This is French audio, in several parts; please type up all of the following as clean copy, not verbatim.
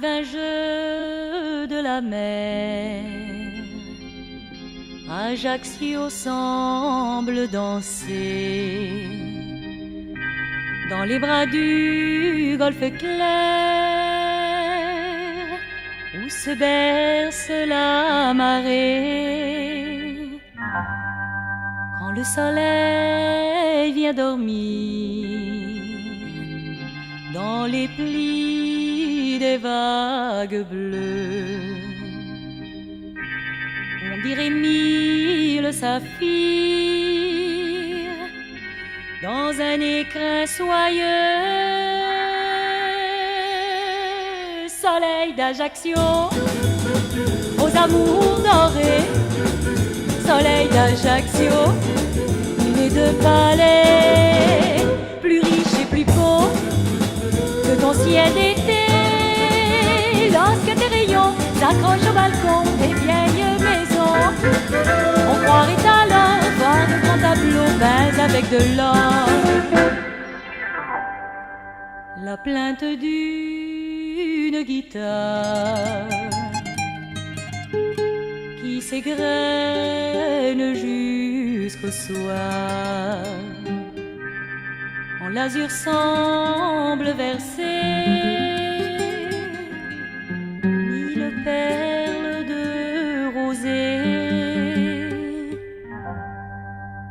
arrive un jeu de la mer. Ajaccio semble danser dans les bras du golfe clair où se berce la marée. Quand le soleil vient dormir dans les plis des vagues bleues, on dirait mille saphirs dans un écrin soyeux. Soleil d'Ajaccio, aux amours dorés. Soleil d'Ajaccio, né de palais, plus riche et plus beau que ton ciel d'été. Lorsque tes rayons s'accrochent au balcon des vieilles maisons, on croirait alors voir de grands tableaux peints avec de l'or. La plainte d'une guitare qui s'égrène jusqu'au soir, en l'azur semble verser mille perles de rosée,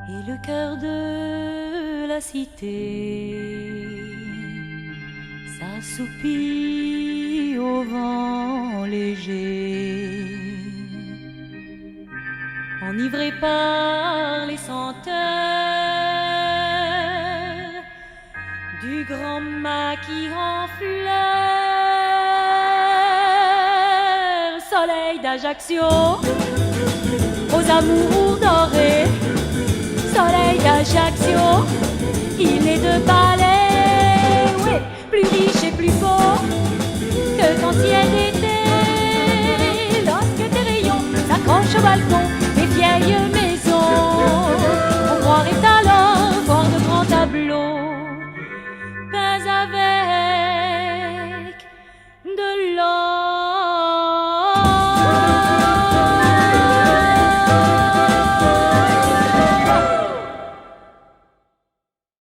et le cœur de la cité s'assoupit au vent léger, enivré par les senteurs du grand maquis en fleurs. Soleil d'Ajaccio, aux amours dorés. Soleil d'Ajaccio, il est de palais, oui, plus riche et plus beau que ton ciel d'été. Lorsque tes rayons s'accrochent au balcon des vieilles